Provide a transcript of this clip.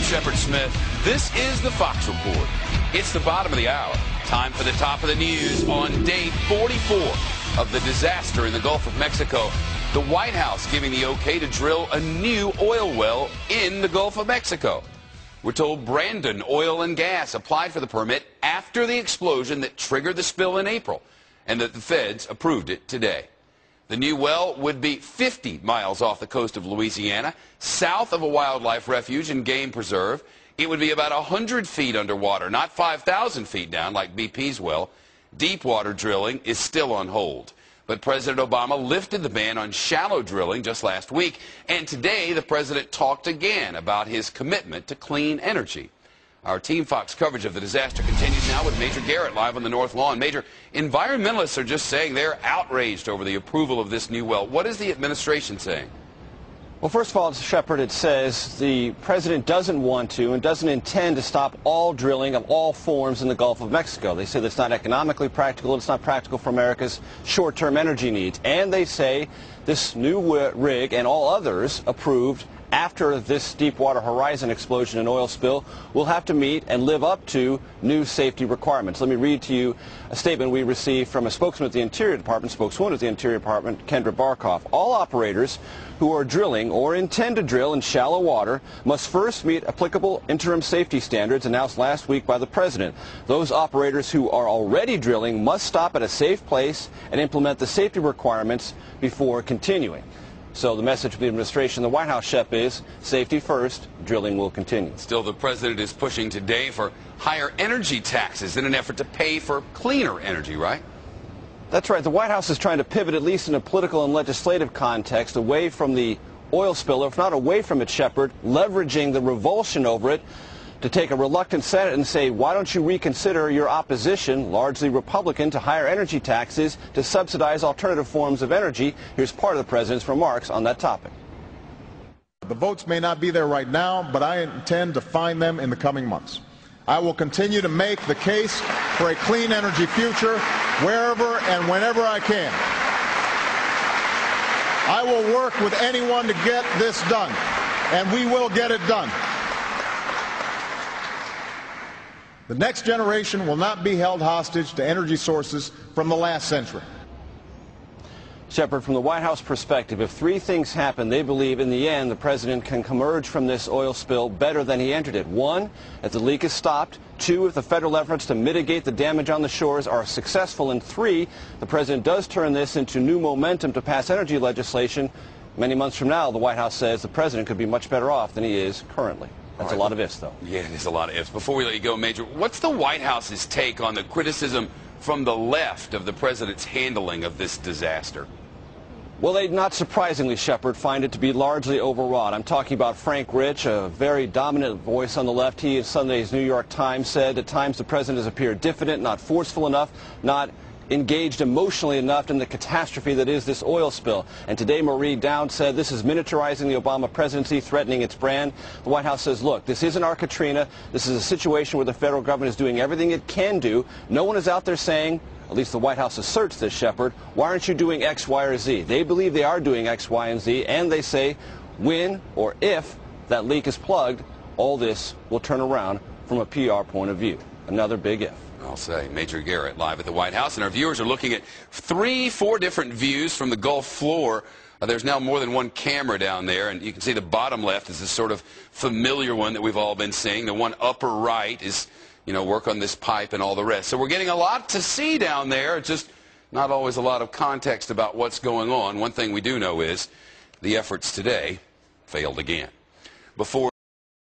Shepard Smith. This is the Fox Report. It's the bottom of the hour. Time for the top of the news on day 44 of the disaster in the Gulf of Mexico. The White House giving the okay to drill a new oil well in the Gulf of Mexico. We're told Brandon Oil and Gas applied for the permit after the explosion that triggered the spill in April, and that the feds approved it today. The new well would be 50 miles off the coast of Louisiana, south of a wildlife refuge and game preserve. It would be about 100 feet underwater, not 5,000 feet down like BP's well. Deep water drilling is still on hold. But President Obama lifted the ban on shallow drilling just last week, and today the president talked again about his commitment to clean energy. Our Team Fox coverage of the disaster continues now with Major Garrett live on the North Lawn. Major, environmentalists are just saying they're outraged over the approval of this new well. What is the administration saying? Well, first of all, Shepard, it says the president doesn't want to and doesn't intend to stop all drilling of all forms in the Gulf of Mexico. They say that's not economically practical. It's not practical for America's short-term energy needs. And they say this new rig and all others approved after this Deepwater Horizon explosion and oil spill will have to meet and live up to new safety requirements. Let me read to you a statement we received from a spokeswoman at the Interior Department, Kendra Barkoff. All operators who are drilling or intend to drill in shallow water must first meet applicable interim safety standards announced last week by the president. Those operators who are already drilling must stop at a safe place and implement the safety requirements before continuing. So the message of the administration, the White House, Shep, is safety first, drilling will continue. Still, the president is pushing today for higher energy taxes in an effort to pay for cleaner energy, right? That's right. The White House is trying to pivot, at least in a political and legislative context, away from the oil spill, or if not away from it, Shepard, leveraging the revulsion over it to take a reluctant Senate and say, why don't you reconsider your opposition, largely Republican, to higher energy taxes to subsidize alternative forms of energy? Here's part of the president's remarks on that topic. The votes may not be there right now, but I intend to find them in the coming months. I will continue to make the case for a clean energy future wherever and whenever I can. I will work with anyone to get this done, and we will get it done. The next generation will not be held hostage to energy sources from the last century. Shepard, from the White House perspective, if three things happen, they believe in the end the president can emerge from this oil spill better than he entered it. One, if the leak is stopped. Two, if the federal efforts to mitigate the damage on the shores are successful. And three, the president does turn this into new momentum to pass energy legislation. Many months from now, the White House says the president could be much better off than he is currently. That's a lot of ifs, though. Yeah, it is a lot of ifs. Before we let you go, Major, what's the White House's take on the criticism from the left of the president's handling of this disaster? Well, they, not surprisingly, Shepard, find it to be largely overwrought. I'm talking about Frank Rich, a very dominant voice on the left. He, in Sunday's New York Times, said at times the president has appeared diffident, not forceful enough, not engaged emotionally enough in the catastrophe that is this oil spill. And today Marie Dowd said this is miniaturizing the Obama presidency, threatening its brand. The White House says, look, this isn't our Katrina. This is a situation where the federal government is doing everything it can do. No one is out there saying, at least the White House asserts this, Shepard, why aren't you doing X, Y, or Z? They believe they are doing X, Y, and Z, and they say when or if that leak is plugged, all this will turn around from a PR point of view. Another big if. I'll say. Major Garrett live at the White House, and our viewers are looking at 4 different views from the Gulf floor. There's now more than one camera down there, and you can see the bottom left is this sort of familiar one that we've all been seeing. The one upper right is, you know, work on this pipe and all the rest. So we're getting a lot to see down there. It's just not always a lot of context about what's going on. One thing we do know is the efforts today failed again. Before